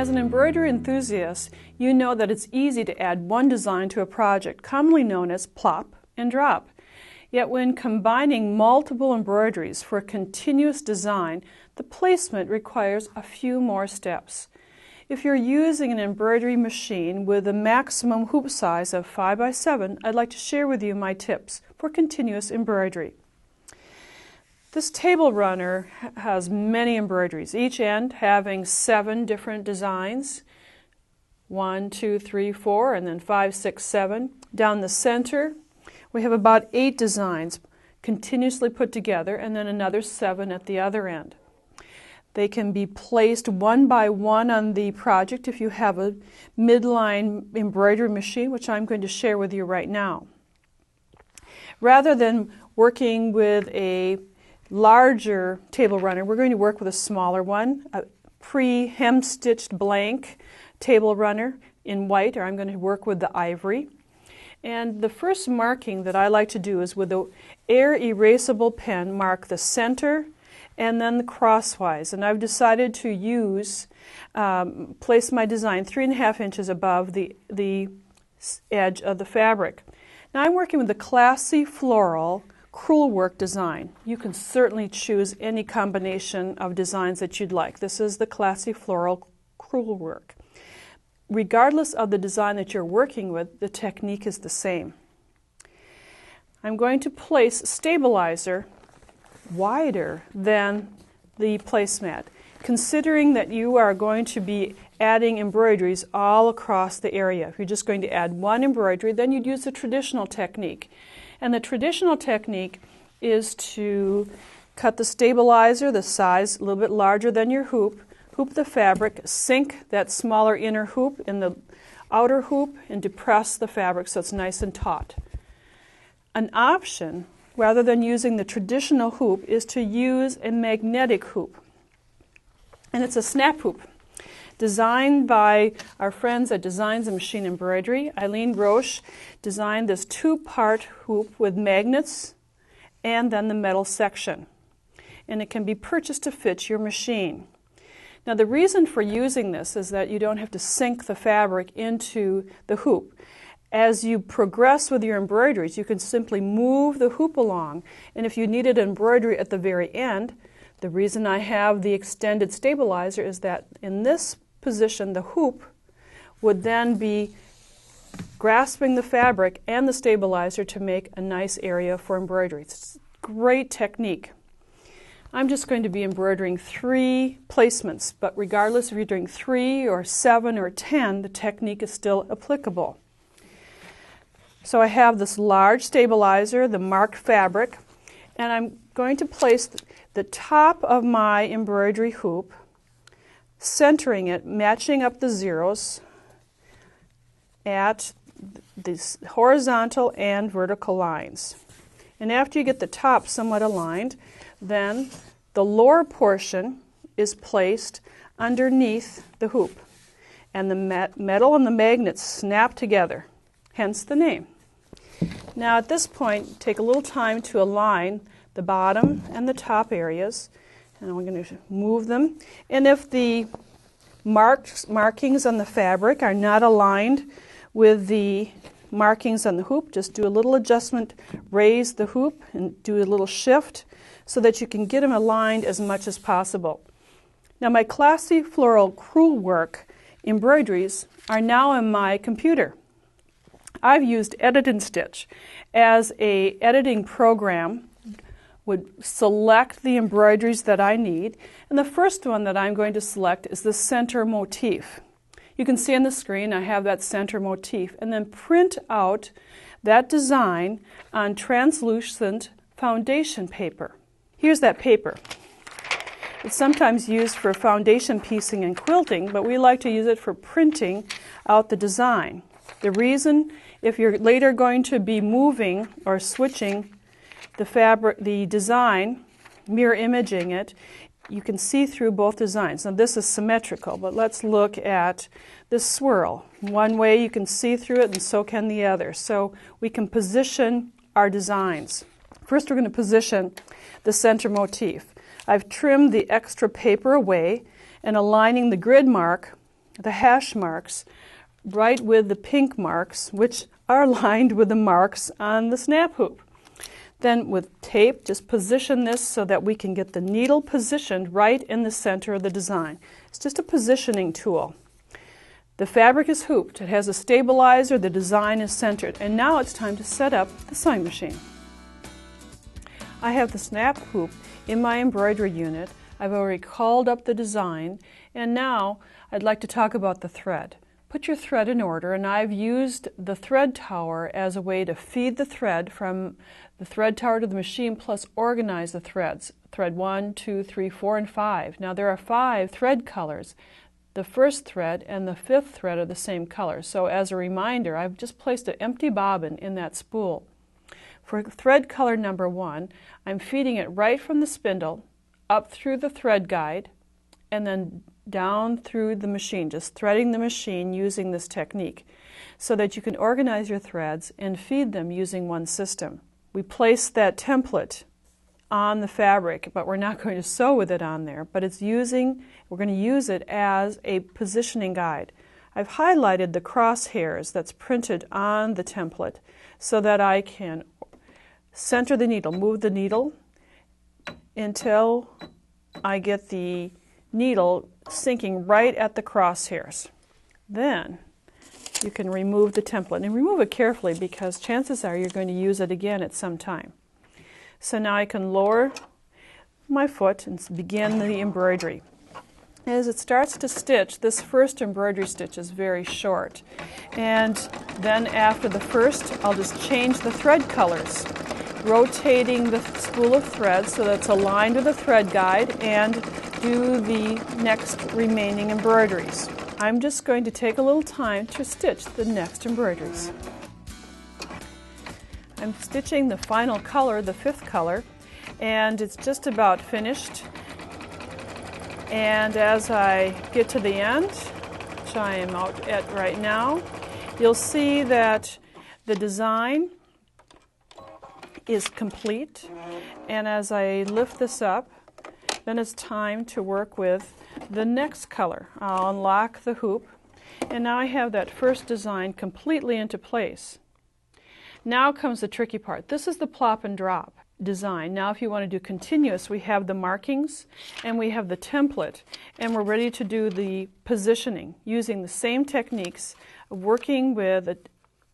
As an embroidery enthusiast, you know that it's easy to add one design to a project, commonly known as plop and drop. Yet when combining multiple embroideries for a continuous design, the placement requires a few more steps. If you're using an embroidery machine with a maximum hoop size of 5 by 7, I'd like to share with you my tips for continuous embroidery. This table runner has many embroideries, each end having 7 different designs. 1, 2, 3, 4, and then 5, 6, 7. Down the center, we have about 8 designs continuously put together, and then another 7 at the other end. They can be placed one by one on the project if you have a midline embroidery machine, which I'm going to share with you right now. Rather than working with a larger table runner, we're going to work with a smaller one, a pre-hem-stitched blank table runner in white, or I'm going to work with the ivory. And the first marking that I like to do is with the air erasable pen, mark the center and then the crosswise. And I've decided to use, place my design 3.5 inches above the edge of the fabric. Now I'm working with the classy floral crewel work design. You can certainly choose any combination of designs that you'd like. This is the classy floral crewel work. Regardless of the design that you're working with, the technique is the same. I'm going to place stabilizer wider than the placemat, considering that you are going to be adding embroideries all across the area. If you're just going to add one embroidery, then you'd use the traditional technique. And the traditional technique is to cut the stabilizer, the size a little bit larger than your hoop, hoop the fabric, sink that smaller inner hoop in the outer hoop, and depress the fabric so it's nice and taut. An option, rather than using the traditional hoop, is to use a magnetic hoop. And it's a snap hoop, designed by our friends at Designs and Machine Embroidery. Eileen Roche designed this 2-part hoop with magnets and then the metal section. And it can be purchased to fit your machine. Now the reason for using this is that you don't have to sink the fabric into the hoop. As you progress with your embroideries, you can simply move the hoop along. And if you needed embroidery at the very end, the reason I have the extended stabilizer is that in this position, the hoop would then be grasping the fabric and the stabilizer to make a nice area for embroidery. It's a great technique. I'm just going to be embroidering 3 placements, but regardless if you're doing 3 or 7 or 10, the technique is still applicable. So I have this large stabilizer, the marked fabric, and I'm going to place the top of my embroidery hoop, centering it, matching up the zeros at the horizontal and vertical lines. And after you get the top somewhat aligned, then the lower portion is placed underneath the hoop, and the metal and the magnets snap together, hence the name. Now at this point, take a little time to align the bottom and the top areas, and we're going to move them. And if the markings on the fabric are not aligned with the markings on the hoop, just do a little adjustment, raise the hoop and do a little shift so that you can get them aligned as much as possible. Now my classy floral crewel work embroideries are now in my computer. I've used Edit and Stitch as an editing program, would select the embroideries that I need, and the first one that I'm going to select is the center motif. You can see on the screen I have that center motif, and then print out that design on translucent foundation paper. Here's that paper. It's sometimes used for foundation piecing and quilting, but we like to use it for printing out the design. The reason, if you're later going to be moving or switching the fabric, the design, mirror imaging it, you can see through both designs. Now this is symmetrical, but let's look at this swirl. One way you can see through it and so can the other. So we can position our designs. First we're going to position the center motif. I've trimmed the extra paper away and aligning the grid mark the hash marks right with the pink marks, which are lined with the marks on the snap hoop. Then with tape, just position this so that we can get the needle positioned right in the center of the design. It's just a positioning tool. The fabric is hooped, it has a stabilizer, the design is centered, and now it's time to set up the sewing machine. I have the snap hoop in my embroidery unit. I've already called up the design, and now I'd like to talk about the thread. Put your thread in order, and I've used the thread tower as a way to feed the thread from the thread tower to the machine, plus organize the threads. Thread 1, 2, 3, 4, and 5. Now there are 5 thread colors. The first thread and the 5th thread are the same color. So as a reminder, I've just placed an empty bobbin in that spool. For thread color number 1, I'm feeding it right from the spindle up through the thread guide and then down through the machine, just threading the machine using this technique so that you can organize your threads and feed them using one system. We place that template on the fabric, but we're not going to sew with it on there, but we're going to use it as a positioning guide. I've highlighted the crosshairs that's printed on the template so that I can center the needle, move the needle until I get the needle sinking right at the crosshairs. Then you can remove the template, and remove it carefully because chances are you're going to use it again at some time. So now I can lower my foot and begin the embroidery. As it starts to stitch, this first embroidery stitch is very short, and then after the first I'll just change the thread colors, rotating the spool of thread so that it's aligned with the thread guide, and do the next remaining embroideries. I'm just going to take a little time to stitch the next embroideries. I'm stitching the final color, the 5th color, and it's just about finished. And as I get to the end, which I am out at right now, you'll see that the design is complete. And as I lift this up, then it's time to work with the next color. I'll unlock the hoop, and now I have that first design completely into place. Now comes the tricky part. This is the plop and drop design. Now if you want to do continuous, we have the markings and we have the template, and we're ready to do the positioning using the same techniques of working with a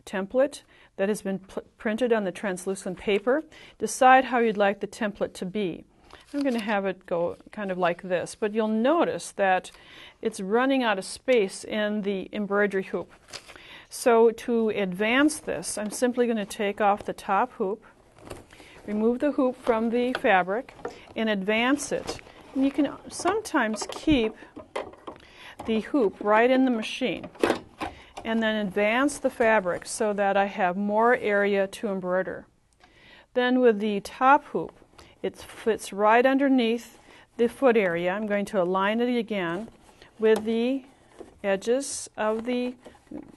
template that has been printed on the translucent paper. Decide how you'd like the template to be. I'm going to have it go kind of like this, but you'll notice that it's running out of space in the embroidery hoop. So to advance this, I'm simply going to take off the top hoop, remove the hoop from the fabric, and advance it. And you can sometimes keep the hoop right in the machine, and then advance the fabric so that I have more area to embroider. Then with the top hoop, it fits right underneath the foot area. I'm going to align it again with the edges of the,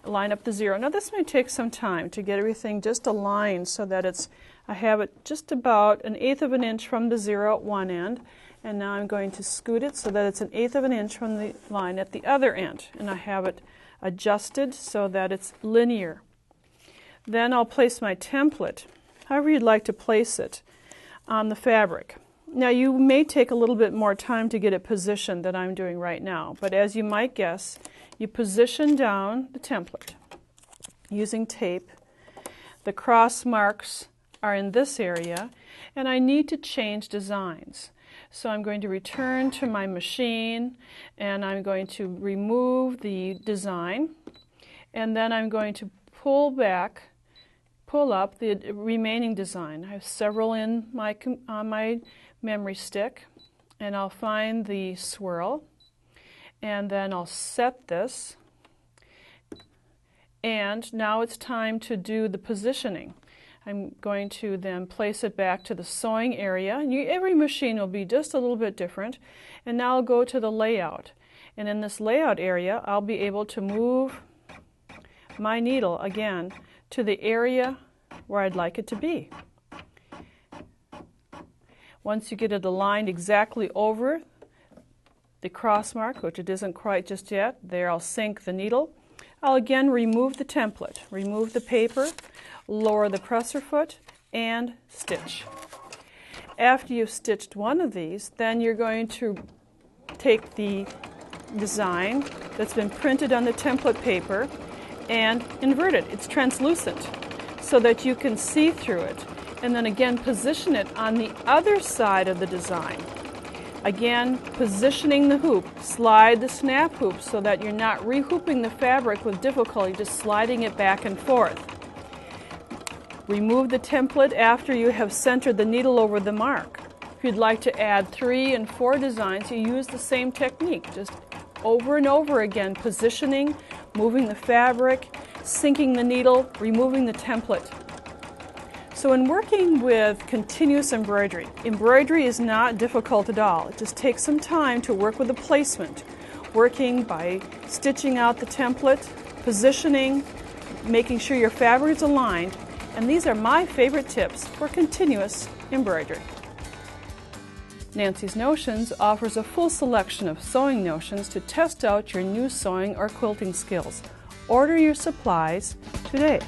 line up the 0. Now this may take some time to get everything just aligned so that I have it just about 1/8 of an inch from the 0 at one end, and now I'm going to scoot it so that it's 1/8 of an inch from the line at the other end, and I have it adjusted so that it's linear. Then I'll place my template, however you'd like to place it, on the fabric. Now you may take a little bit more time to get it positioned than I'm doing right now, but as you might guess, you position down the template using tape. The cross marks are in this area, and I need to change designs. So I'm going to return to my machine, and I'm going to remove the design, and then I'm going to pull up the remaining design. I have several on my memory stick, and I'll find the swirl, and then I'll set this, and now it's time to do the positioning. I'm going to then place it back to the sewing area. And every machine will be just a little bit different. And now I'll go to the layout. And in this layout area, I'll be able to move my needle again to the area where I'd like it to be. Once you get it aligned exactly over the cross mark, which it isn't quite just yet. There I'll sink the needle. I'll again remove the template, remove the paper, lower the presser foot, and stitch. After you've stitched one of these, then you're going to take the design that's been printed on the template paper and invert it. It's translucent so that you can see through it. And then again position it on the other side of the design. Again, positioning the hoop. Slide the snap hoop so that you're not rehooping the fabric with difficulty, just sliding it back and forth. Remove the template after you have centered the needle over the mark. If you'd like to add 3 and 4 designs, you use the same technique, just over and over again, positioning, moving the fabric, sinking the needle, removing the template. So in working with continuous embroidery, embroidery is not difficult at all. It just takes some time to work with the placement, working by stitching out the template, positioning, making sure your fabric is aligned, and these are my favorite tips for continuous embroidery. Nancy's Notions offers a full selection of sewing notions to test out your new sewing or quilting skills. Order your supplies today.